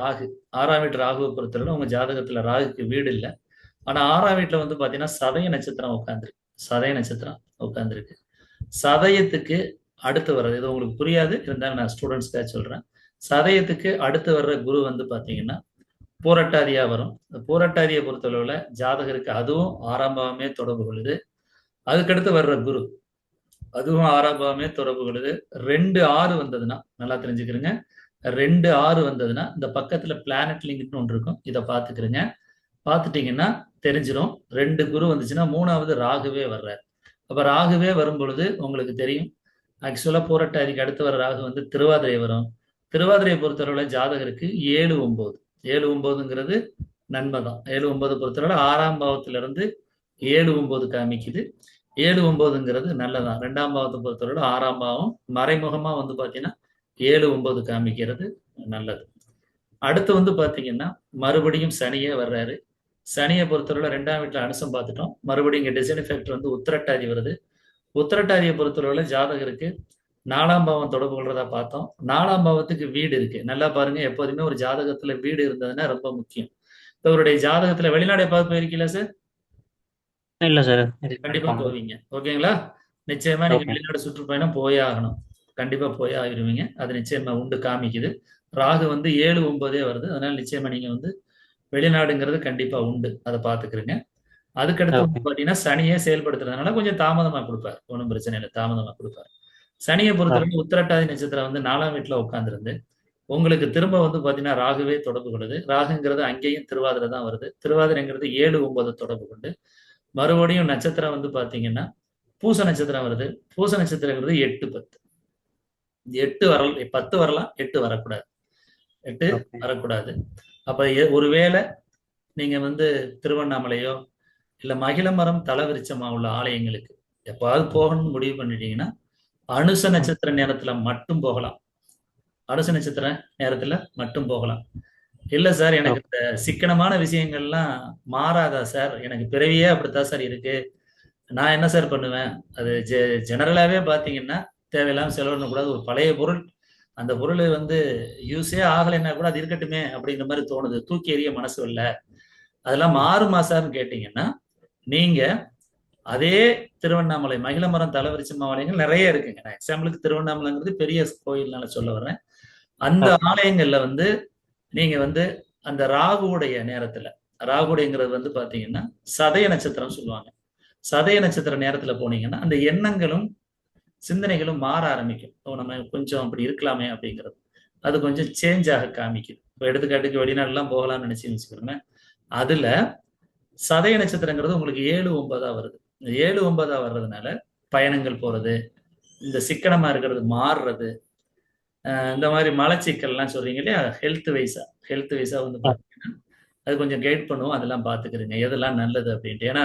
ராகு. 6ஆம் வீட்டு ராகுவை பொறுத்தவரை உங்க ஜாதகத்துல ராகுக்கு வீடு இல்லை. ஆனா 6ஆம் வீட்டுல வந்து பாத்தீங்கன்னா சதய நட்சத்திரம் உட்காந்துருக்கு. சதய நட்சத்திரம் உட்காந்துருக்கு. சதயத்துக்கு அடுத்து வர்றது இது உங்களுக்கு புரியாது, இருந்தாலும் நான் ஸ்டூடெண்ட்ஸ்க்காக சொல்றேன். சதயத்துக்கு அடுத்து வர்ற குரு வந்து பாத்தீங்கன்னா பூரட்டாதியா வரும். இந்த பூரட்டாதியை பொறுத்தளவுல ஜாதகருக்கு அதுவும் 6ஆம் பாவமே தொடர்பு கொள்ளுது. அதுக்கடுத்து வர்ற குரு அதுவும் 6ஆம் பாவமே தொடர்பு கொள்ளுது. 2 6 வந்ததுன்னா நல்லா தெரிஞ்சுக்கிறீங்க. 2 6 வந்ததுன்னா இந்த பக்கத்துல பிளானட் லிங்க்னு ஒன்று இருக்கும், இதை பார்த்துக்கிறீங்க. பார்த்துட்டீங்கன்னா தெரிஞ்சிடும். 2 குரு வந்துச்சுன்னா 3வது ராகுவே வர்றார். அப்ப ராகுவே வரும் பொழுது உங்களுக்கு தெரியும், ஆக்சுவலா பூரட்டாதிக்கு அடுத்து வர ராகு வந்து திருவாதிரை வரும். திருவாதிரையை பொறுத்தளவுல ஜாதகருக்கு 7 9 7 9ங்கிறது நன்மை தான். 7 9 பொறுத்தளவுல 6ஆம் பாவத்துல இருந்து 7 9 காமிக்குது. 7 9ங்கிறது நல்லதான். 2ஆம் பாவத்தை பொறுத்தளவுல 6ஆம் பாவம் மறைமுகமா வந்து பாத்தீங்கன்னா 7 9 காமிக்கிறது நல்லது. அடுத்து வந்து பாத்தீங்கன்னா மறுபடியும் சனியே வர்றாரு. சனியை பொறுத்தவரை 2ஆம் வீட்டுல அனுசம் பார்த்துட்டோம். மறுபடியும் இங்க டிசைன் எஃபெக்ட் வந்து உத்திரட்டாதி வருது. உத்திரட்டாதியை பொறுத்தவரை ஜாதகருக்கு 4ஆம் பாவம் தொடர்பு கொள்றதா பார்த்தோம். 4ஆம் பாவத்துக்கு வீடு இருக்கு. நல்லா பாருங்க, எப்போதுமே ஒரு ஜாதகத்துல வீடு இருந்ததுன்னா ரொம்ப முக்கியம். இவருடைய ஜாதகத்துல வெளிநாடு எப்பாவது போயிருக்கீங்களா சார்? இல்ல சார். கண்டிப்பா போவீங்க. ஓகேங்களா? நிச்சயமா நீங்க ஓகே. வெளிநாடு சுற்றுப்பயணம் போயே ஆகணும். கண்டிப்பா போயே ஆகிருவீங்க. அது நிச்சயமா உண்டு காமிக்குது. ராகு வந்து 7 9 வருது. அதனால நிச்சயமா நீங்க வந்து வெளிநாடுங்கிறது கண்டிப்பா உண்டு. அதை பார்த்துக்கிறீங்க. அதுக்கடுத்து வந்து ஓகே. பாத்தீங்கன்னா சனியே செயல்படுத்துறதுனால கொஞ்சம் தாமதமா கொடுப்பார். ஒன்றும் பிரச்சனை இல்லை, தாமதமா கொடுப்பார். சனியை பொறுத்தவரைக்கும் உத்திரட்டாதி நட்சத்திரம் வந்து 4ஆம் வீட்டுல உட்கார்ந்துருந்து உங்களுக்கு திரும்ப வந்து பாத்தீங்கன்னா ராகுவே தொடர்பு கொள்ளுது. ராகுங்கிறது அங்கேயும் திருவாதிரை தான் வருது. திருவாதிரைங்கிறது 7 9 தொடர்பு கொண்டு மறுபடியும் நட்சத்திரம் வந்து பாத்தீங்கன்னா பூச நட்சத்திரம் வருது. பூச நட்சத்திரங்கிறது 8 10. 8 வரலாம், 10 வரலாம், 8 வரக்கூடாது. 8 ஓகே. வரக்கூடாது. அப்ப ஒருவேளை நீங்க வந்து திருவண்ணாமலையோ இல்ல மகிழமரம் தலவிருச்சமா உள்ள ஆலயங்களுக்கு எப்பாவது போகணும்னு முடிவு பண்ணிட்டீங்கன்னா அனுச நட்சத்திர நேரத்துல மட்டும் போகலாம். அனுச நட்சத்திர நேரத்துல மட்டும் போகலாம். இல்ல சார், எனக்கு இந்த சிக்கனமான விஷயங்கள்லாம் மாறாதா சார், எனக்கு பிறவியே அப்படித்தான் சார் இருக்கு, நான் என்ன சார் பண்ணுவேன்? அது ஜெனரலாவே பாத்தீங்கன்னா தேவையில்லாம செலவு பண்ணக்கூடாது. ஒரு பழைய பொருள், அந்த பொருள் வந்து யூஸே ஆகலைன்னா கூட அது இருக்கட்டுமே அப்படிங்கிற மாதிரி தோணுது, தூக்கி எறிய மனசு இல்ல, அதெல்லாம் மாறுமா சார்னு கேட்டீங்கன்னா நீங்க அதே திருவண்ணாமலை மகிழமரம் தலவிருச்சம் ஆலயங்கள் நிறைய இருக்குங்க. நான் எக்ஸாம்பிளுக்கு திருவண்ணாமலைங்கிறது பெரிய கோயில்னால சொல்ல வர்றேன். அந்த ஓகே. ஆலயங்கள்ல வந்து நீங்க வந்து அந்த ராகுவுடைய நேரத்துல, ராகுடைங்கிறது வந்து பாத்தீங்கன்னா சதய நட்சத்திரம் சொல்லுவாங்க. சதய நட்சத்திர நேரத்துல போனீங்கன்னா அந்த எண்ணங்களும் சிந்தனைகளும் மாற ஆரம்பிக்கும். ஓ, நம்ம கொஞ்சம் அப்படி இருக்கலாமே அப்படிங்கிறது அது கொஞ்சம் சேஞ்ச் ஆக காமிக்குது. இப்போ எடுத்துக்காட்டுக்கு வெளிநாடுலாம் போகலாம்னு நினைச்சு வச்சுக்கிறோங்க. அதுல சதய நட்சத்திரங்கிறது உங்களுக்கு 7 9 வருது. இந்த 7 9 வர்றதுனால பயணங்கள் போறது, இந்த சிக்கனமா இருக்கிறது மாறுறது, இந்த மாதிரி மலச்சிக்கல்லாம் சொல்றீங்க இல்லையா, ஹெல்த் வைஸா வந்து பாத்தீங்கன்னா அது கொஞ்சம் கைட் பண்ணுவோம். அதெல்லாம் பாத்துக்கிறீங்க எதெல்லாம் நல்லது அப்படின்ட்டு. ஏன்னா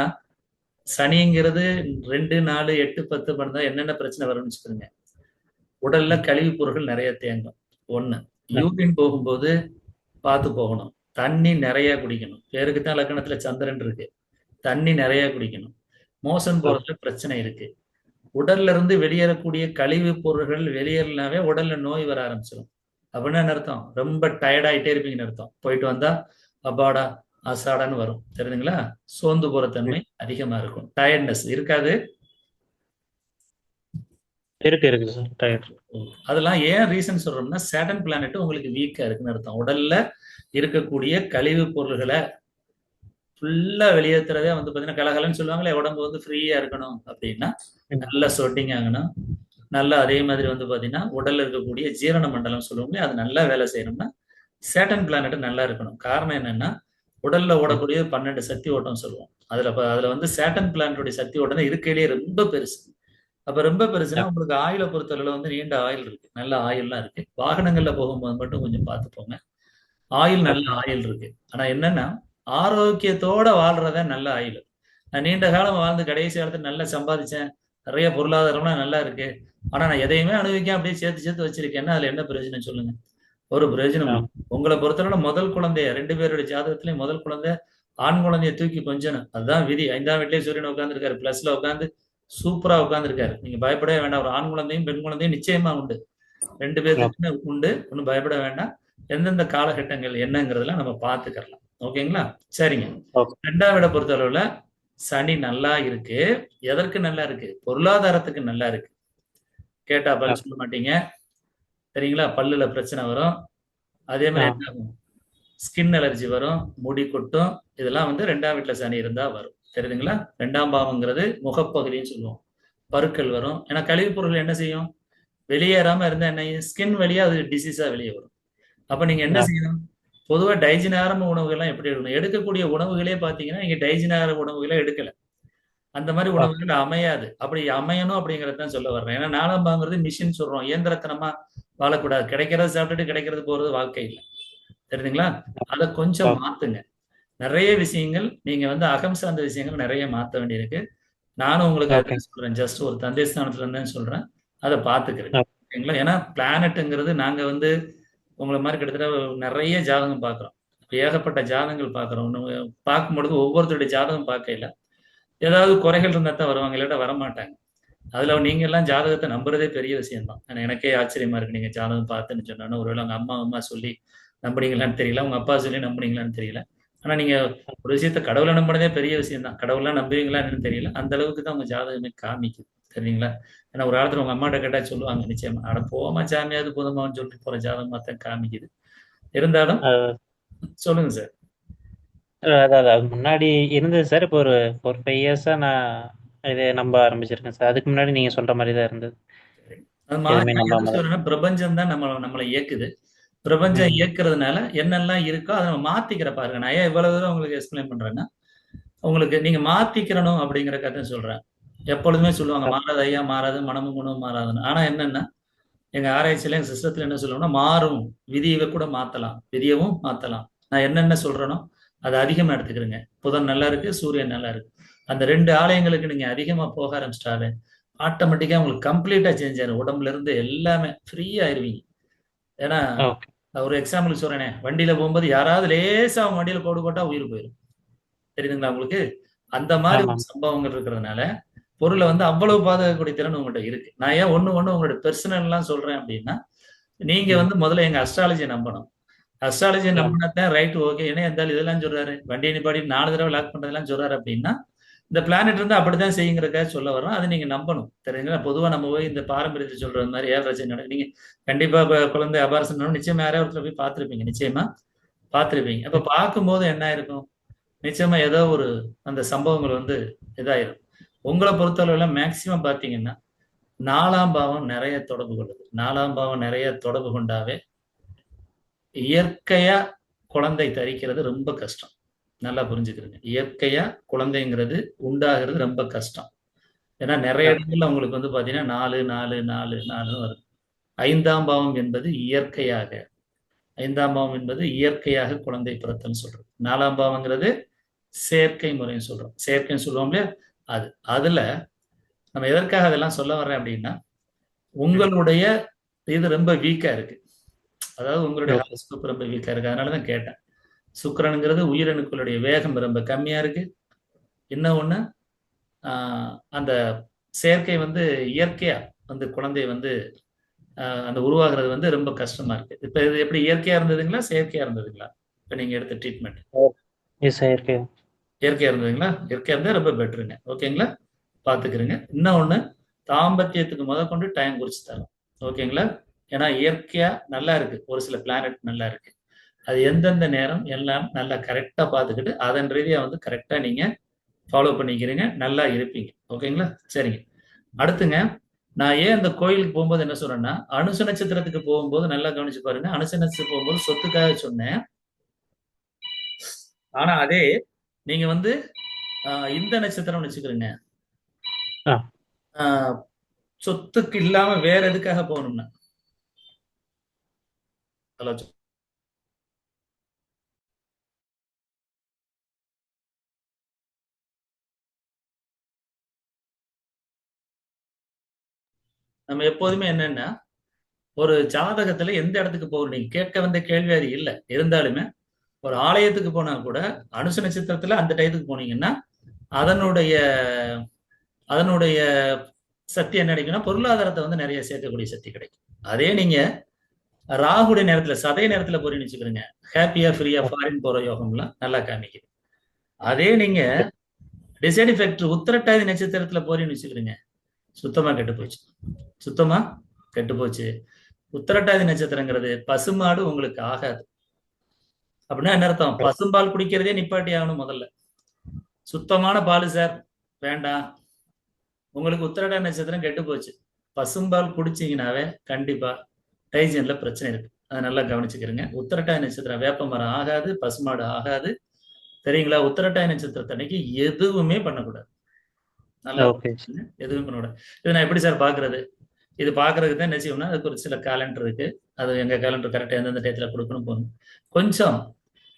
சனிங்கிறது 2 4 8 10 பண்ணா என்னென்ன பிரச்சனை வரும்னு வச்சுக்கோங்க. உடல்ல கழிவுப் பொருட்கள் நிறைய தேங்கும். ஒண்ணு, யூரின் போகும்போது பார்த்து போகணும். தண்ணி நிறைய குடிக்கணும். பேருக்கு தான் லக்னத்துல சந்திரன் இருக்கு. தண்ணி நிறைய குடிக்கணும். மோஷன் போறதுல பிரச்சனை இருக்கு. உடல்ல இருந்து வெளியேறக்கூடிய கழிவு பொருள்கள் வெளியேறினாவே உடல்ல நோய் வர ஆரம்பிச்சிடும். அப்படின்னா என்ன அர்த்தம்? ரொம்ப டயர்ட் ஆயிட்டே இருப்பீங்கன்னு அர்த்தம். போயிட்டு வந்தா அப்பாடா அசாடான்னு வரும், தெரியுதுங்களா? சோர்ந்து போற தன்மை அதிகமா இருக்கும். டயர்ட்னஸ் இருக்காது. இருக்கு சார். டயர். அதெல்லாம் ஏன் ரீசன் சொல்றோம்னா சேட்டன் பிளானட் உங்களுக்கு வீக்கா இருக்குன்னு அர்த்தம். உடல்ல இருக்கக்கூடிய கழிவு பொருள்களை ஃபுல்லா வெளியேற்றுறதே வந்து பாத்தீங்கன்னா கலகலன்னு சொல்லுவாங்களே, உடம்பு வந்து ஃப்ரீயா இருக்கணும் அப்படின்னா நல்லா ஸ்வெட்டிங் ஆகணும். நல்லா அதே மாதிரி வந்து பாத்தீங்கன்னா உடல்ல இருக்கக்கூடிய ஜீரண மண்டலம் சொல்லுவோங்களே அது நல்லா வேலை செய்யணும்னா சேட்டன் பிளானட் நல்லா இருக்கணும். காரணம் என்னன்னா உடல்ல ஓடக்கூடிய 12 சக்தி ஓட்டம் சொல்லுவோம். அதுல வந்து சேட்டன் பிளானட்டுடைய சக்தி ஓட்டம் தான் இருக்கையிலேயே ரொம்ப பெருசு. அப்ப ரொம்ப பெருசுன்னா உங்களுக்கு ஆயுள பொறுத்தளவுல வந்து நீண்ட ஆயுள் இருக்கு, நல்ல ஆயுள்லாம் இருக்கு. வாகனங்கள்ல போகும்போது மட்டும் கொஞ்சம் பார்த்து போங்க. ஆயுள் நல்ல ஓகே. ஆயுள் இருக்கு. ஆனா என்னன்னா ஆரோக்கியத்தோட வாழ்றத நல்ல ஆயுள். நான் நீண்ட காலம் வாழ்ந்து கடைசி காலத்துல நல்லா சம்பாதிச்சேன், நிறைய பொருளாதாரம்லாம் நல்லா இருக்கு, ஆனா நான் எதையுமே அனுபவிக்காம அப்படியே சேர்த்து சேர்த்து வச்சிருக்கேன்னா அதுல என்ன பிரயோஜனம் சொல்லுங்க? ஒரு பிரயோஜனம் இல்லை. உங்களை பொறுத்தவரை முதல் குழந்தைய 2 பேருடைய ஜாதகத்திலேயும் முதல் குழந்தை ஆண் குழந்தைய தூக்கி கொஞ்சணும், அதுதான் விதி. 5ஆம் வீட்லயே சூரியன் உட்கார்ந்துருக்காரு, பிளஸ்ல உட்காந்து சூப்பரா உட்கார்ந்துருக்காரு. நீங்க பயப்படவே வேண்டாம். ஒரு ஆண் குழந்தையும் பெண் குழந்தையும் நிச்சயமா உண்டு. 2 பேர்த்துக்குமே உண்டு, ஒன்றும் பயப்பட வேண்டாம். எந்தெந்த காலகட்டங்கள் என்னங்கிறதுலாம் நம்ம பார்த்துக்கலாம். ஓகேங்களா? சரிங்க. ஓகே. 2ஆம் இட பொறுத்தளவுல சனி நல்லா இருக்கு. எதற்கு நல்லா இருக்கு? பொருளாதாரத்துக்கு நல்லா இருக்கு. கேட்டா பதில் ஓகே. சொல்ல மாட்டீங்க. சரிங்களா? பல்லுல பிரச்சனை வரும். அதே ஆ. மாரி என்ன ஆகும்? ஸ்கின் அலர்ஜி வரும், முடி கொட்டும். இதெல்லாம் வந்து 2ஆம் வீட்ல சனி இருந்தா வரும். தெரியுதுங்களா? 2ஆம் பாவம்ங்கிறது முகப்பகுதின்னு சொல்லுவோம். பருக்கள் வரும். ஏன்னா கழிவுப் பொருள் என்ன செய்யும்? வெளியேறாம இருந்தா என்ன ஆகும்? ஸ்கின் வழியா அது டிசீஸா வெளிய வரும். அப்ப நீங்க என்ன ஆ. செய்யணும்? பொதுவா டைஜன் ஆகாம உணவுகள்லாம் எப்படி எடுக்கணும்? எடுக்கக்கூடிய உணவுகளே பார்த்தீங்கன்னா, நீங்க டைஜன் ஆகுற உணவுகள எடுக்கல. அந்த மாரி ஓகே. உணவுகள் அமையாது. அப்படி அமையணும் அப்படிங்கிறத தான் சொல்ல வர்றேன். ஏன்னா 4ஆம் பாவம்ங்கிறது மிஷின் சொல்றோம். இயந்திரத்தனமா வாழக்கூடாது. கிடைக்கிறத சாப்பிட்டுட்டு கிடைக்கிறது போறது வாழ்க்கை இல்ல. தெரியுதுங்களா? அத கொஞ்சம் ஓகே. மாத்துங்க. நெறைய விஷயங்கள் நீங்க வந்து அகம் சார்ந்த விஷயங்கள் நெறைய மாத்த வேண்டியிருக்கு. நானும் உங்களுக்கு ஓகே. அதுதான் சொல்றேன். ஜஸ்ட் ஒரு தந்தை ஸ்தானத்துல இருந்து தான் சொல்றேன். அத பார்த்துக்கிறேன். ஓகே. ஓகேங்களா? ஏன்னா பிளானட்ங்கிறது நாங்க வந்து உங்கள மாரி கிட்டத்தட்ட நெறைய ஜாதகம் பார்க்குறோம். ஏகப்பட்ட ஜாதகங்கள் பார்க்குறோம். பார்க்கும்பொழுது ஒவ்வொருத்தருடைய ஜாதகம் பார்க்கையில, ஏதாவது குறைகள் இருந்தா தான் வருவாங்க. இல்லாட்டா வரமாட்டாங்க. அதுல நீங்க எல்லாம் ஜாதகத்த நம்புறதே பெரிய விஷயம் தான். ஆனா எனக்கே ஆச்சரியமா இருக்கு. நீங்க ஜாதகம் பார்த்துன்னு சொன்னோனே, ஒருவேள உங்க அம்மா சொல்லி நம்புனீங்களான்னு தெரியல. உங்க அப்பா சொல்லி நம்புனீங்களான்னு தெரியல. ஆனா நீங்க ஒரு விஷயத்த கடவுள நம்புனதே பெரிய விஷயம் தான். கடவுள்லாம் நம்புவீங்களா என்னன்னு தெரியல. அந்த அளவுக்கு தான் உங்க ஜாதகமே காமிக்குது. சரிங்களா? ஏன்னா ஒரு காலத்துல உங்க அம்மாட்ட கேட்டா சொல்லுவாங்க நிச்சயமா. அட போம்மா சாமியாவது போதுமான்னு சொல்லிட்டு போற ஜாதகமா தான் காமிக்குது. இருந்தாலும் அது சொல்லுங்க சார். அதான் அதான். அது முன்னாடி இருந்தது சார். இப்போ ஒரு 5 இயர்ஸா நான் இத நம்ப ஆரம்பிச்சிருக்கேன் சார். அதுக்கு முன்னாடி நீங்க சொல்ற மாரி தான் இருந்தது. அது எதுவுமே நான் எதுக்கு நம்பாம தான். சொல்றேன்னா, பிரபஞ்சம் தான் நம்மள இயக்குது. பிரபஞ்சம் ம். இயக்குறதுனால என்னெல்லாம் இருக்கோ அத நம்ம மாத்திக்கிற பாருங்க. நான் ஏன் இவ்வளவு தூரம் உங்களுக்கு எக்ஸ்பிளைன் பண்றேன்னா, உங்களுக்கு நீங்க மாத்திக்கிறணும் அப்படிங்கிறதுக்காக தான் சொல்றேன். எப்பொழுதுமே சொல்லுவாங்க, ஓகே. "மாறாது ஐயா மாறாது, மனமும் குணமும் மாறாதுன்னு." ஆனா என்னன்னா, எங்க ஆராய்ச்சியில, எங்க சிஸ்டத்துல என்ன சொல்லுவோம்னா, மாறும். விதியவே கூட மாத்தலாம். விதியவும் மாத்தலாம். நான் என்னென்ன சொல்றேனோ, அத அதிகமா எடுத்துக்கிறங்க. புதன் நல்லா இருக்கு, சூரியன் நல்லா இருக்கு. அந்த 2 ஆலயங்களுக்கு நீங்க அதிகமா போக ஆரம்பிச்சிட்டாலே, ஆட்டோமேட்டிக்கா உங்களுக்கு கம்ப்ளீட்டா சேஞ்ச் ஆயிரும். உடம்புல இருந்து எல்லாமே ஃப்ரீ ஆயிருவீங்க. ஏன்னா, ஓகே. நான் ஒரு எக்ஸாம்பிளுக்கு சொல்றேனே, வண்டியில போம்போது யாராவது லேசா அவங்க வண்டியில கோடு போட்டா உயிர் போயிரும். தெரியுதுங்களா உங்களுக்கு? அந்த மாரி ஒரு ஆமாம். சம்பவங்கள் இருக்கிறதுனால, பொருள வந்து அவ்வளவு பாதுகாக்கக்கூடிய திறன் உங்கள்ட்ட இருக்கு. நான் ஏன் ஒண்ணு ஒண்ணு உங்களோட பெர்சனல்லாம் சொல்றேன் அப்டின்னா, நீங்க ம். வந்து முதல்ல எங்க அஸ்ட்ராலஜிய நம்பணும். அஸ்ட்ராலஜிய ஓகே. நம்புனா தான் ரைட் ஓகே. ஏன்னா இந்த ஆளு இதெல்லாம் சொல்றாரு. வண்டிய நிப்பாட்டிட்டு 4 தடவ லாக் பண்றதெல்லாம் சொல்றாரு அப்டின்னா, இந்த பிளானட் இருந்தா அப்படித்தான் செய்யுங்கிறதுக்காக சொல்ல வர்றோம். அத நீங்க நம்பணும். தெரியுங்களா? பொதுவா நம்ம போய் இந்த பாரம்பரியத்த சொல்றது மாரி 7 லட்சம் நீங்க கண்டிப்பா குழந்தை அபார்சன் நிச்சயமா யாராவது ஒருத்தர போய் பார்த்திருப்பீங்க. நிச்சயமா பார்த்திருப்பீங்க. அப்ப ம். பார்க்கும்போது என்ன ஆயிருக்கும்? நிச்சயமா ஏதோ ஒரு அந்த சம்பவங்கள் வந்து இதாயிரும். உங்கள பொறுத்தளவுல மேக்ஸிமம் பார்த்தீங்கன்னா, 4ஆம் பாவம் நெறைய தொடர்பு கொள்ளுது. 4ஆம் பாவம் நெறைய தொடர்பு கொண்டாவே, இயற்கையா குழந்தை தரிக்கிறது ரொம்ப கஷ்டம். நல்லா புரிஞ்சுக்கிறங்க. இயற்கையா குழந்தைங்கிறது உண்டாகிறது ரொம்ப கஷ்டம். ஏன்னா நெறைய ஓகே. இடங்கள்ல உங்களுக்கு வந்து பார்த்தீங்கன்னா 4, 4, 4, 4ன்னு வருது. 5ஆம் பாவம் என்பது இயற்கையாக 5ஆம் பாவம் என்பது இயற்கையாக குழந்தை பிறத்தல்ன்னு சொல்றது. 4ஆம் பாவம்ங்கிறது செயற்கை முறைன்னு சொல்றோம். செயற்கைன்னு சொல்லுவோம் இல்லையா? அது. அதுல நம்ம எதற்காக அதெல்லாம் சொல்ல வர்றேன் அப்டின்னா, ம். உங்களுடைய இது ரொம்ப வீக்கா இருக்கு. அதாவது உங்களுடைய ஓகே. ஹாரோஸ்கோப் ரொம்ப வீக்கா இருக்கு. அதனால தான் கேட்டேன். சுக்கிரன்ங்கிறது உயிரணுக்களுடைய வேகம் ரொம்ப கம்மியா இருக்கு. இன்னும் ஒண்ணு, ஆ அந்த செயற்கை வந்து இயற்கையா வந்து குழந்தை வந்து அந்த உருவாகுறது வந்து ரொம்ப கஷ்டமா இருக்கு. இப்ப இது எப்படி இயற்கையா இருந்ததுங்களா? செயற்கையா இருந்ததுங்களா? இப்ப நீங்க எடுத்த ட்ரீட்மெண்ட். Yes sir. இயற்கை. இயற்கையா இருந்ததுங்களா? இயற்கையா இருந்தா ரொம்ப பெட்டருங்க. ஓகேங்களா? பார்த்துக்கிறங்க. இன்னொன்னு, தாம்பத்தியத்துக்கு முதற்கொண்டு டைம் குறிச்சு தரும். ஓகேங்களா? ஏன்னா இயற்கையா நல்லா இருக்கு. ஒரு சில பிளானட் நல்லா இருக்கு. அது எந்தெந்த நேரம் எல்லாம் நல்லா கரெக்ட்டா பார்த்துக்கிட்டு, அதன் ரீதியா வந்து கரெக்ட்டா நீங்க ஃபாலோ பண்ணிக்கிறீங்க. நல்லா இருப்பீங்க. ஓகேங்களா? சரிங்க. அடுத்துங்க, நான் ஏன் அந்த கோயிலுக்கு போம்போது என்ன சொல்றேன்னா, அனுச நட்சத்திரத்துக்கு போகும்போது நல்லா கவனிச்சு பாருங்க. அனுச நட்சத்திரம் போகும்போது சொத்துக்காக சொன்னேன். ஆனா அதே நீங்க வந்து இந்த நட்சத்திரம்னு வச்சுக்கிறங்க. ஆ. ஆ சொத்துக்கு இல்லாம வேற எதுக்காக போகணும்னா, ஹலோ நம்ம எப்போதுமே என்னன்னா, ஒரு ஜாதகத்துல எந்த இடத்துக்கு போகணும்? நீங்க கேட்க வந்த கேள்வி அது இல்ல. இருந்தாலுமே, ஒரு ஆலயத்துக்கு போனா கூட, அனுச நட்சத்திரத்துல அந்த டயத்துக்கு போனீங்கன்னா, அதனுடைய அதனுடைய சக்தி என்ன கிடைக்கும்னா, பொருளாதாரத்த வந்து நெறைய சேர்க்கக்கூடிய சக்தி கிடைக்கும். அதே நீங்க ராகுடைய நேரத்துல சதய நேரத்துல போறீங்கன்னு வச்சுக்கிறீங்க, ஹாப்பியா ஃப்ரீயா ஃபாரின் போற யோகம்லாம் நல்லா காமிக்குது. அதே நீங்க டிசைட் ஃபேக்டர் உத்திரட்டாதி நட்சத்திரத்துல போறீங்கன்னு வச்சுக்கிறீங்க, சுத்தமா கெட்டு போச்சு, சுத்தமா கெட்டு போச்சு. உத்திரட்டாதி நட்சத்திரங்கிறது பசுமாடு உங்களுக்கு ஆகாது. அப்படின்னா என்ன அர்த்தம்? பசும்பால் குடிக்கிறதே நிப்பாட்டி ஆகணும் முதல்ல. சுத்தமான பால் சார் வேண்டாம், உங்களுக்கு உத்திரட்டாதி நட்சத்திரம் கெட்டு போச்சு. பசும்பால் குடிச்சீங்கன்னாவே கண்டிப்பா டைஜன்ல பிரச்சனை இருக்கு. அதை நல்லா கவனிச்சுக்கிறீங்க. உத்திரட்டாதி நட்சத்திரம் வேப்ப மரம் ஆகாது, பசுமாடு ஆகாது. தெரியுங்களா? உத்திரட்டாதி நட்சத்திரத்தன்னைக்கு எதுவுமே பண்ணக்கூடாது. நல்லா எதுவுமே பண்ணக்கூடாது. இதை நான் எப்படி சார் பாக்குறது? இது பாக்குறதுக்கு தான் என்ன செய்யணும்னா, அதுக்கு ஒரு சில கேலண்டர் இருக்கு. அது எங்க கேலண்டர் கரெக்டா எந்தெந்த டயத்துல கொடுக்கணும் போகணும். கொஞ்சம்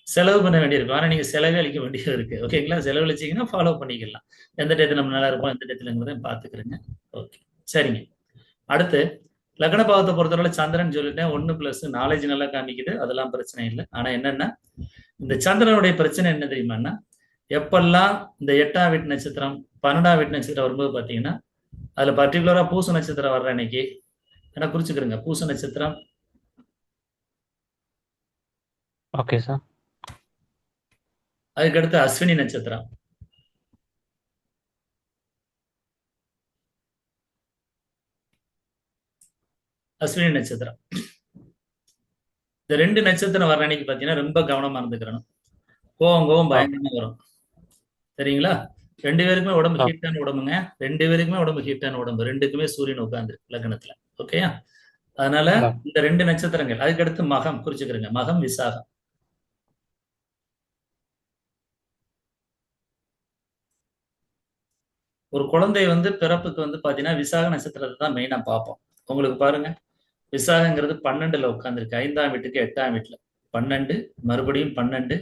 செலவு பண்ண வேண்டியிருக்கும். ஆனா நீங்க செலவே அளிக்க வேண்டியது இருக்கு. ஓகேங்களா? செலவழிச்சீங்கன்னா ஃபாலோ பண்ணிக்கலாம். எந்த டயத்துல நம்ம நல்லா இருப்போம், எந்த டயத்துலங்கிறத பாத்துக்கிறேங்க. ஓகே, சரிங்க. அடுத்து லக்ன பாவத்தை பொறுத்தவரை சந்திரன் சொல்லிட்டேன். 1+ நாலேஜ் நல்லா காமிக்குது, அதெல்லாம் பிரச்சனை இல்லை. ஆனா என்னன்னா, இந்த சந்திரனுடைய பிரச்சனை என்ன தெரியுமான்னா, எப்பெல்லாம் இந்த 8ஆம் வீட்டு நட்சத்திரம் 12ஆம் வீட்டு நட்சத்திரம் வரும்போது பாத்தீங்கன்னா, அதுல பர்டிகுலரா பூச நட்சத்திரம் வர்ற அன்னைக்கு என்ன குறிச்சுக்கிறேங்க, பூச நட்சத்திரம். Okay sir. அதுக்கடுத்து அஸ்வினி நட்சத்திரம், அஸ்வினி நட்சத்திரம். இந்த 2 நட்சத்திரம் வர்ற அன்னைக்கு பாத்தீங்கன்னா ரொம்ப கவனமா இருந்துக்கிறணும். கோவம் பயங்கரமா வரும். சரிங்களா? 2 பேருக்குமே உடம்பு ஹீட்டான உடம்புங்க. 2 பேருக்குமே உடம்பு ஹீட்டான உடம்பு. 2க்குமே சூரியன் உட்கார்ந்து லக்னத்துல. ஓகேயா? அதனால இந்த 2 நட்சத்திரங்கள். அதுக்கடுத்து மகம் குறிச்சுக்கிறேங்க. மகம் விசாகம். ஒரு குழந்தை வந்து பிறப்புக்கு வந்து பாத்தீங்கன்னா விசாக நட்சத்திரத்தை தான் மெயினா பார்ப்போம். உங்களுக்கு பாருங்க, விசாகங்கிறது 12ல உட்கார்ந்துருக்கு. 5ஆம் வீட்டுக்கு 8ஆம் வீட்டுல 12, மறுபடியும் 12.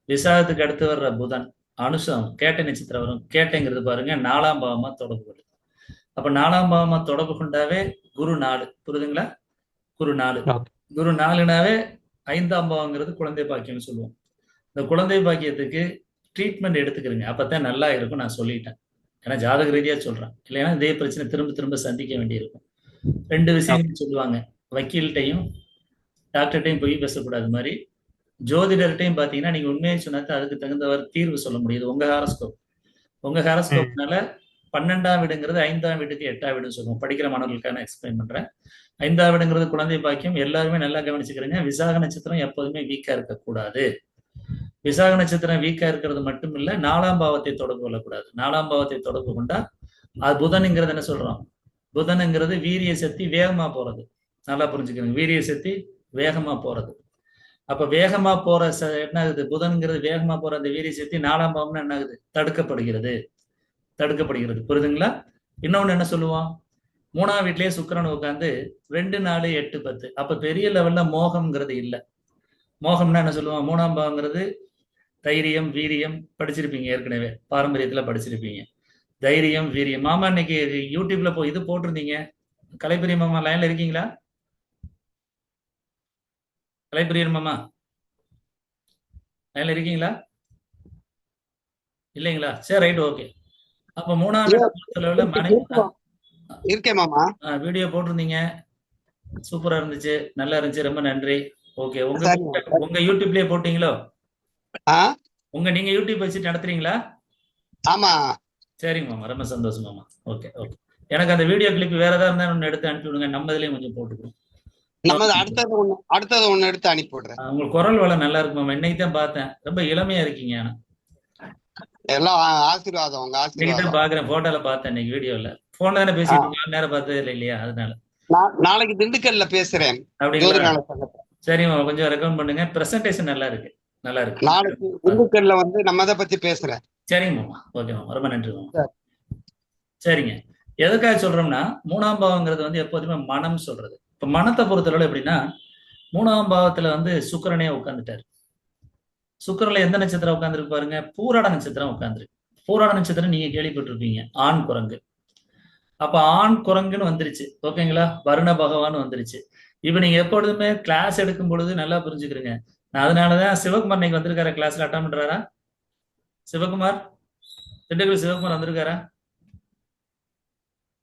விசாகத்துக்கு அடுத்து வர்ற புதன் அனுஷம் கேட்டை நட்சத்திரம் வரும். கேட்டைங்கிறது பாருங்க 4ஆம் பாவமா தொடர்பு கொள்ளுது. அப்ப 4ஆம் பாவமா தொடர்பு கொண்டாவே குரு 4. புரியுதுங்களா? குரு 4. குரு 4னாவே 5ஆம் பாவங்கிறது குழந்தை பாக்கியம்னு சொல்லுவோம். இந்த குழந்தை பாக்கியத்துக்கு ட்ரீட்மெண்ட் எடுத்துக்கிறீங்க, அப்பதான் நல்லா இருக்கும். நான் சொல்லிட்டேன், ஏன்னா ஜாதக ரீதியா சொல்றேன். இல்லைன்னா இதே பிரச்சனை திரும்ப திரும்ப சந்திக்க வேண்டியிருக்கும். 2 விஷயங்கள் சொல்லுவாங்க, வக்கீல்கிட்டையும் டாக்டர்கிட்டையும் போய் பேசக்கூடாது மாதிரி, ஜோதிடர்கிட்டையும் பாத்தீங்கன்னா நீங்க உண்மையை சொன்னா அதுக்கு தகுந்தவர் தீர்வு சொல்ல முடியுது. உங்க ஹாரஸ்கோப், உங்க ஹாரஸ்கோப்னால 12ஆம் வீடுங்கிறது 5ஆம் வீட்டுக்கு 8ஆம் வீடுன்னு சொல்லுவோம். படிக்கிற மாணவர்களுக்கான எக்ஸ்பிளைன் பண்றேன். 5ஆம் வீடுங்கிறது குழந்தை பாக்கியம். எல்லாருமே நல்லா கவனிச்சுக்கிறீங்க. விசாக நட்சத்திரம் எப்போதுமே வீக்கா இருக்கக்கூடாது. விசாக நட்சத்திரம் வீக்கா இருக்கிறது மட்டும் இல்ல, 4ஆம் பாவத்தை தொடர்பு கொள்ளக்கூடாது. 4ஆம் பாவத்தை தொடர்பு கொண்டா அது புதனுங்கிறது என்ன சொல்றோம்? புதனுங்கிறது வீரிய சக்தி வேகமா போறது. நல்லா புரிஞ்சுக்கணும், வீரிய சக்தி வேகமா போறது. அப்ப வேகமா போற என்ன ஆகுது? புதன்கிறது வேகமா போற அந்த வீரிய சக்தி 4ஆம் பாவம்னா என்ன ஆகுது? தடுக்கப்படுகிறது, தடுக்கப்படுகிறது. புரியுதுங்களா? இன்னொன்னு என்ன சொல்லுவோம்? 3ஆம் வீட்லயே சுக்கிரன் உட்காந்து 2, 4, 8, 10. அப்ப பெரிய லெவல்ல மோகம்ங்கிறது இல்ல. மோகம்னா என்ன சொல்லுவோம்? 3ஆம் பாவங்கிறது தைரியம், வீரியம். படிச்சிருப்பீங்க, ஏற்கனவே பாரம்பரியத்துல படிச்சிருப்பீங்க. தைரியம், வீரியம். மாமா இன்னைக்கு யூடியூப்ல இது போட்டிருந்தீங்க. கலைப்பிரிய மாமா லைன்ல இருக்கீங்களா? கலைப்பிரியர் மாமா லைன்ல இருக்கீங்களா? இல்லைங்களா? சரி, ரைட், ஓகே. அப்ப 3ஆம் வீட்டு மனைவி இருக்கேன் மாமா. வீடியோ போட்டிருந்தீங்க, சூப்பரா இருந்துச்சு, நல்லா இருந்துச்சு, ரொம்ப நன்றி. ஓகே, உங்க யூடியூப்லயே போட்டீங்களோ? நீங்க யூடியூப் வச்சு நடத்துறீங்களா? ஆமா. சரிங்க மாமா, ரொம்ப சந்தோஷம் மாமா. ஓகே ஓகே, எனக்கு அந்த வீடியோ கிளிப் வேற ஏதாவது இருந்தா ஒன்னு எடுத்து அனுப்பி விடுங்க. நம்ம இதுலயும் கொஞ்சம் போட்டுக்கிறோம். அடுத்தது ஒண்ணு எடுத்து அனுப்பி விடுறேன். உங்களுக்கு குரல் வளம் நல்லா இருக்கு மாமா. இன்னைக்கு தான் பார்த்தேன், ரொம்ப இளமையா இருக்கீங்க. ஆனா எல்லாம் ஆசீர்வாதம், உங்க ஆசீர்வாதம். பாக்குறேன், போட்டோல பார்த்தேன் இன்னைக்கு வீடியோல. போன்ல தானே பேசிட்டு நேரம் பார்த்தது இல்லை இல்லையா? அதனால நாளைக்கு திண்டுக்கல்ல பேசுறேன். சரி மாமா, கொஞ்சம் ரெக்கமெண்ட் பண்ணுங்க. பிரசன்டேஷன் நல்லா இருக்கு, நல்லா இருக்கு. நாளைக்கு திண்டுக்கல்ல வந்து நம்ம அதை பத்தி பேசுறேன். சரிங்க மாமா, ஓகே மாமா, ரொம்ப நன்றி மாமா. சரிங்க, எதுக்காக சொல்றோம்னா 3ஆம் பாவங்கிறது வந்து எப்போதுமே மனம் சொல்றது. இப்ப மனத்தை பொறுத்தளவு எப்படின்னா, 3ஆம் பாவத்துல வந்து சுக்கிரனே உட்கார்ந்துட்டாரு. சுக்கிரன்ல எந்த நட்சத்திரம் உட்கார்ந்துருக்கு பாருங்க? பூராட நட்சத்திரம் உட்கார்ந்துருக்கு. பூராட நட்சத்திரம் நீங்க கேள்விப்பட்டிருப்பீங்க, ஆண் குரங்கு. அப்ப ஆண் குரங்குன்னு வந்துருச்சு. ஓகேங்களா? வருண பகவான் வந்துருச்சு. இப்ப நீங்க எப்பொழுதுமே கிளாஸ் எடுக்கும் பொழுது நல்லா புரிஞ்சுக்கிறீங்க. அதனாலதான் சிவகுமார் இன்னைக்கு வந்திருக்காரா? கிளாஸ்ல அட்டன் பண்றாரா? சிவகுமார், திண்டுக்கல் சிவகுமார் வந்திருக்காரா?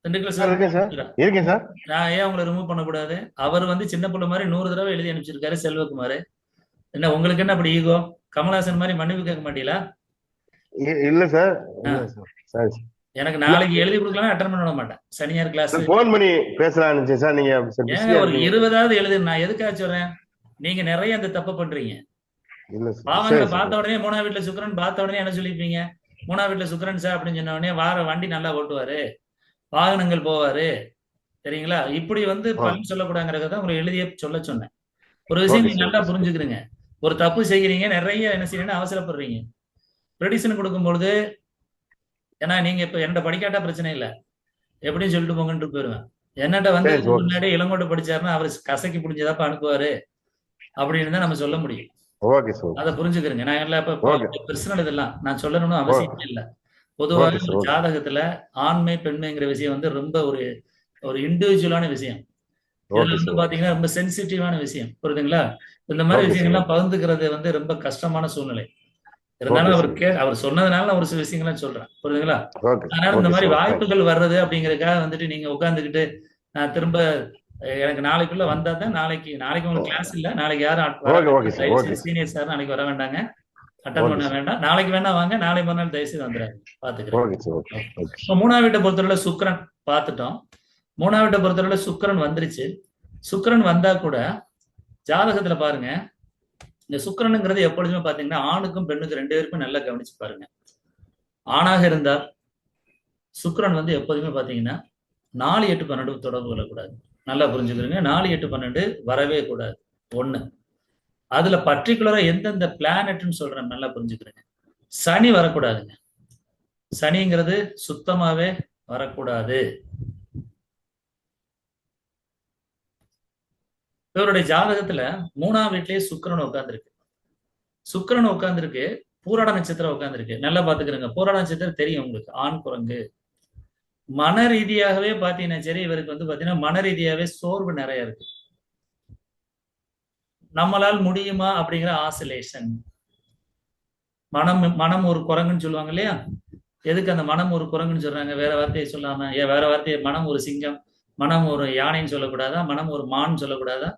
திண்டுக்கல் சார் இருக்கேன் சார். சிவகுமார் இருக்கேன் சார். நான் ஏன் உங்களை ரிமூவ் பண்ணக்கூடாது? அவர் வந்து சின்ன பிள்ளை மாதிரி 100 தடவை எழுதி அனுப்பிச்சிருக்காரு செல்வகுமார். என்ன உங்களுக்கு என்ன அப்படி ஈகோ? கமலஹாசன் மாதிரி மன்னிப்பு கேட்க மாட்டீங்களா? இல்ல சார். ஆ. இல்ல சார். சரி. எனக்கு நாளைக்கு எழுதி கொடுக்கலாம், அட்டன் பண்ண மாட்டேன். சனியார் கிளாஸ் சார் போன் பண்ணி பேசலாம்னு நினைச்சேன் சார். நீங்க சார் ஏங்க பிஸியா ஒரு இருக்கீங்க. 20வது எழுது. நான் எதுக்காக சொல்றேன், நீங்க நிறைய அந்த தப்பை பண்றீங்க. இல்ல சார். பாவங்களை சரி பார்த்த சார். உடனே 3ஆம் வீட்டுல சுக்கிரன் பார்த்த உடனே என்ன சொல்லிருப்பீங்க? 3ஆம் வீட்டுல சுக்கிரன் சார் அப்படின்னு சொன்ன உடனே வார வண்டி நல்லா ஓட்டுவாரு, வாகனங்கள் போவாரு, சரிங்களா? இப்படி வந்து ஆ. பலன் சொல்லக்கூடாங்கிறத உங்களை எழுதிய சொல்ல சொன்னேன். ஒரு விஷயம் ஓகே நீங்க சார். நல்லா ஓகே சார். புரிஞ்சுக்கிறீங்க. ஒரு தப்பு செய்கிறீங்க, நிறைய என்ன செய்யணும்னு அவசரப்படுறீங்க. ப்ரெடிஷன் கொடுக்கும்பொழுது, ஏன்னா நீங்க இப்ப என்கிட்ட படிக்காட்டா பிரச்சனை இல்லை, எப்படியும் சொல்லிட்டு போங்கன்ட்டு போயிருவேன். என்னட்ட வந்து சரி சார். ஓகே முன்னாடி சார். இளங்கோட்டை படிச்சாருன்னா அவர் கசக்கி பிடிச்சதாப்ப அனுப்புவாரு அப்படின்னு தான் நம்ம சொல்ல முடியும். Okay sir. அதை புரிஞ்சுக்கிறேங்க. நான் எல்லாம் ஓகே. இப்ப பர்சனல் இதெல்லாம் நான் சொல்லணும்னு ஓ- அவசியமே இல்லை. பொதுவாக ஓகே சார். ஒரு ஓகே. ஜாதகத்துல ஆண்மை பெண்மைங்கிற விஷயம் வந்து ரொம்ப ஒரு ஒரு இண்டிவிஜுவலான விஷயம். இதுல ஓகே வந்து சார். பாத்தீங்கன்னா ரொம்ப சென்சிட்டிவான விஷயம், புரியுதுங்களா? இந்த மாதிரி ஓகே சார். விஷயங்கள்லாம் பகிர்ந்துக்கிறது வந்து ரொம்ப கஷ்டமான சூழ்நிலை. இருந்தாலும் ஓகே சார். அவர் சொன்னதுனால நான் ஒரு சில விஷயங்கள்லாம் சொல்றேன், புரியுதுங்களா? ஓகே அதனால இந்த ஓகே மாதிரி சார். தேங்க்ஸ். வாய்ப்புகள் வர்றது அப்படிங்கறதுக்காக வந்துட்டு நீங்க உட்கார்ந்துக்கிட்டு நான் திரும்ப எனக்கு நாளைக்குள்ள வந்தா தான் நாளைக்கு உங்களுக்கு கிளாஸ் இல்ல, நாளைக்கு யாரும் வர ஓகே ஓகே வேண்டாம். Sir. Okay sir. Senior sir நாளைக்கு வர வேண்டாங்க, அட்டன் ஓகே பண்ண சார். வேண்டாம். நாளைக்கு வேணா வாங்க, நாளை மறுநாள் தயவுசெய்து வந்துடுறாங்க, பாத்துக்கிறேன். Okay sir. ஓகே. ஓகே. இப்போ 3ஆம் வீட்டை பொறுத்தவரை சுக்கிரன் பார்த்துட்டோம். 3ஆம் வீட்டை பொறுத்தவரை சுக்கிரன் வந்துருச்சு. சுக்கிரன் வந்தா கூட ஜாதகத்துல பாருங்க, இந்த சுக்கிரனுங்கிறது எப்பொழுதுமே பாத்தீங்கன்னா ஆணுக்கும் பெண்ணுக்கும் 2 பேருக்கும் நல்லா கவனிச்சு பாருங்க. ஆணாக இருந்தால் சுக்கிரன் வந்து எப்போதுமே பாத்தீங்கன்னா 4, 8, 12 தொடர்பு கொள்ளக்கூடாது. நல்லா புரிஞ்சுக்கிறீங்க. 4, 8, 12 வரவே கூடாது. 1. அதுல பர்டிகுலரா எந்தெந்த பிளானட்னு சொல்றேன், நல்லா புரிஞ்சுக்கிறேங்க. சனி வரக்கூடாதுங்க. சனிங்கிறது சுத்தமாவே வரக்கூடாது. இவருடைய ஜாதகத்துல 3ஆம் வீட்டிலேயே சுக்கிரன் உட்கார்ந்துருக்கு. சுக்கிரன் உட்கார்ந்துருக்கு, பூராட நட்சத்திரம் உட்கார்ந்துருக்கு. நல்லா பாத்துக்கிறேங்க. பூராட நட்சத்திரம் தெரியும் உங்களுக்கு, ஆண் குரங்கு. மன ரீதியாகவே பாத்தீங்கன்னா சரி, இவருக்கு வந்து பாத்தீங்கன்னா மன ரீதியாவே சோர்வு நிறைய இருக்கு. நம்மளால் முடியுமா அப்படிங்கிற ஆசிலேஷன். மனம் ஒரு குரங்குன்னு சொல்லுவாங்க இல்லையா? எதுக்கு அந்த மனம் ஒரு குரங்குன்னு சொல்றாங்க? வேற வார்த்தையை சொல்லாம, வேற வார்த்தையை மனம் ஒரு சிங்கம், மனம் ஒரு யானைன்னு சொல்லக்கூடாதா? மனம் ஒரு மான் சொல்லக்கூடாதா?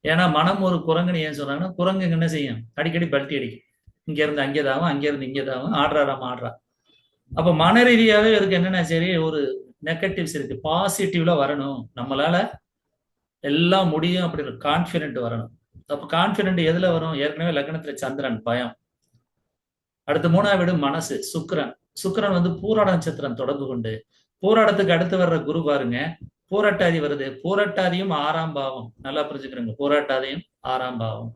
ஏன்னா மனம் ஒரு குரங்குன்னு ஏன் சொல்றாங்கன்னா, குரங்கு என்ன செய்யும்? அடிக்கடி பல்ட்டி அடிக்கும். இங்க இருந்து அங்கேதாவும், அங்க இருந்து இங்கேதாவும், ஆடுறாராம ஆடுறா. அப்ப மன ரீதியாவே இருக்கு என்னன்னா சரி, ஒரு நெகட்டிவ்ஸ் இருக்கு. பாசிட்டிவ்ல வரணும், நம்மளால எல்லாம் முடியும் அப்படின்னு கான்பிடென்ட் வரணும். அப்ப கான்பிடென்ட் எதுல வரும்? ஏற்கனவே லக்னத்துல சந்திரன், பயம். அடுத்து 3ஆம் வீடு மனசு, சுக்கிரன். சுக்கிரன் வந்து பூராட நட்சத்திரம் தொடர்பு கொண்டு, பூராடத்துக்கு அடுத்து வர்ற குரு பாருங்க, பூரட்டாதி வருது. பூரட்டாதியும் 6ஆம் பாவம். நல்லா புரிஞ்சுக்கிறேங்க. பூரட்டாதியும் 6ஆம் பாவம்.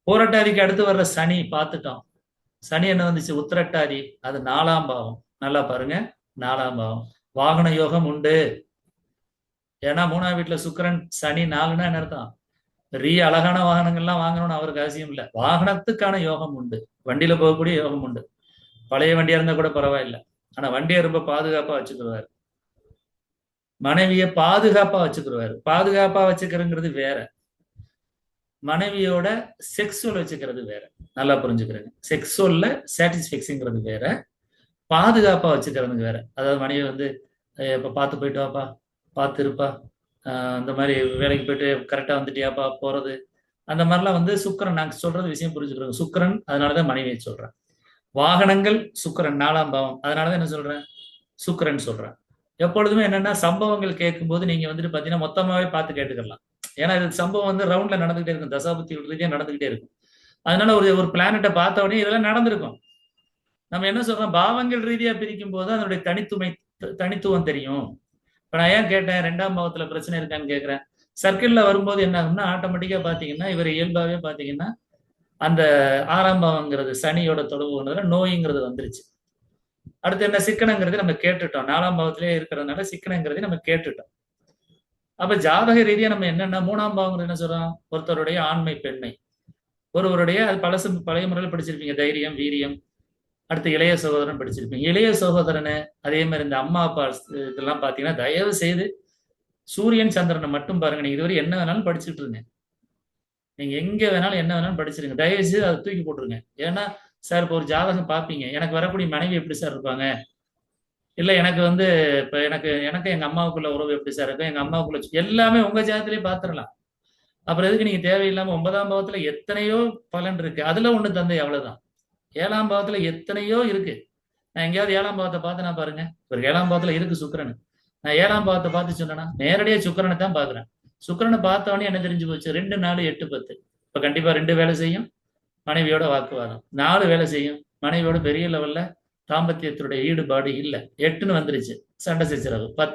பூரட்டாதிக்கு அடுத்து வர்ற சனி பார்த்துட்டோம். சனி என்ன வந்துச்சு? உத்திரட்டாதி, அது 4ஆம் பாவம். நல்லா பாருங்க, 4ஆம் பாவம். வாகன யோகம் உண்டு. ஏன்னா 3ஆம் வீட்டுல சுக்கிரன் சனி 4ன்னா என்ன அர்த்தம்? பெரிய அழகான வாகனங்கள்லாம் வாங்கணும்னு அவருக்கு அவசியம் இல்லை. வாகனத்துக்கான யோகம் உண்டு, வண்டியில போகக்கூடிய யோகம் உண்டு. பழைய வண்டியா இருந்தா கூட பரவாயில்ல, ஆனா வண்டியை ரொம்ப பாதுகாப்பா வச்சுக்கிடுவாரு. மனைவியை பாதுகாப்பா வச்சுக்கிடுவாரு. பாதுகாப்பா வச்சுக்கிறங்கிறது வேற, மனைவியோட செக்ஸுவல் வச்சுக்கிறது வேற. நல்லா புரிஞ்சுக்கிறேங்க. செக்ஸுவல்ல சாட்டிஸ்பேக்ஷன்ங்கிறது வேற, பாதுகாப்பா வச்சுக்கிறதுக்கு வேற. அதாவது மனைவி வந்து இப்ப பார்த்து போயிட்டு வாப்பா, பார்த்து இருப்பா, அந்த மாதிரி வேலைக்கு போயிட்டு கரெக்டா வந்துட்டியாப்பா போறது, அந்த மாதிரிலாம் வந்து சுக்கிரன். நாங்க சொல்றது விஷயம் புரிஞ்சுக்கிறோம். சுக்கிரன், அதனாலதான் மனைவியை சொல்றேன். வாகனங்கள் சுக்கிரன் 4ஆம் பாவம், அதனாலதான் என்ன சொல்றேன்? சுக்கிரன் சொல்றேன். எப்பொழுதுமே என்னன்னா சம்பவங்கள் கேட்கும்போது நீங்க வந்துட்டு பாத்தீங்கன்னா மொத்தமாவே பார்த்து கேட்டுக்கலாம். ஏன்னா இது சம்பவம் வந்து ரவுண்ட்ல நடந்துகிட்டே இருக்கும், தசாபுத்தி ரீதியா நடந்துகிட்டே இருக்கும். அதனால ஒரு பிளானட்டை பார்த்த உடனே இதெல்லாம் நடந்திருக்கும். நம்ம என்ன சொல்றோம்? பாவங்கள் ரீதியா பிரிக்கும் போது அதனுடைய தனித்துவம் தெரியும். இப்ப நான் ஏன் கேட்டேன் 2ஆம் பாவத்துல பிரச்சனை இருக்கான்னு கேட்கிறேன். சர்க்கிள்ல வரும்போது என்ன ஆகும்னா, ஆட்டோமேட்டிக்கா பாத்தீங்கன்னா இவர் இயல்பாவே பாத்தீங்கன்னா அந்த 6ஆம் பாவங்கிறது சனியோட தொடர்புங்கிறதுல நோய்ங்கிறது வந்துருச்சு. அடுத்து என்ன? சிக்கனங்கிறது நம்ம கேட்டுட்டோம். 4ஆம் பாவத்திலே இருக்கிறதுனால சிக்கனங்கிறது நம்ம கேட்டுட்டோம். அப்ப ஜாதக ரீதியா நம்ம என்னன்னா 3ஆம் பாவங்கிறது என்ன சொல்றோம்? ஒருத்தருடைய ஆண்மை பெண்மை, ஒருவருடைய அது பழைய முறையில் படிச்சிருப்பீங்க, தைரியம், வீரியம். அடுத்து இளைய சகோதரன் படிச்சிருப்பீங்க. இளைய சகோதரனை அதே மாதிரி இந்த அம்மா அப்பா இதெல்லாம் பாத்தீங்கன்னா தயவு செய்து சூரியன் சந்திரனை மட்டும் பாருங்க. நீங்க இதுவரை என்ன வேணாலும் படிச்சுட்டு இருங்க, நீங்க எங்க வேணாலும் என்ன வேணாலும் படிச்சிருங்க, தயவு செய்து அதை தூக்கி போட்டுருங்க. ஏன்னா சார் இப்போ ஒரு ஜாதகம் பார்ப்பீங்க, எனக்கு வரக்கூடிய மனைவி எப்படி சார் இருப்பாங்க, இல்ல எனக்கு வந்து இப்ப எனக்கு எங்க அம்மாவுக்குள்ள உறவு எப்படி சார் இருக்கும், எங்க அம்மாவுக்குள்ள எல்லாமே உங்க ஜாதத்திலேயே பாத்துரலாம். அப்புறம் எதுக்கு நீங்க தேவையில்லாம 9ஆம் பாவத்துல எத்தனையோ பலன் இருக்கு, அதுல ஒண்ணு தந்தை, அவ்வளவுதான். 7ஆம் பாவத்துல எத்தனையோ இருக்கு. நான் எங்கேயாவது 7ஆம் பாவத்தை பார்த்து நான் பாருங்க, ஒரு 7ஆம் பாவத்துல இருக்கு சுக்கிரன், நான் 7ஆம் பாவத்தை பார்த்து சொன்னேன்னா நேரடியா சுக்கிரனை தான் பாக்குறேன். சுக்கிரனை பார்த்தவொடனே என்ன தெரிஞ்சு போச்சு, 2, 4, 8, 10. இப்ப கண்டிப்பா 2 வேலை செய்யும், மனைவியோட வாக்குவாதம். 4 வேலை செய்யும், மனைவியோட பெரிய லெவல்ல தாம்பத்தியத்துடைய ஈடுபாடு இல்ல. 8ன்னு வந்துருச்சு, சண்டை சச்சரவு. 10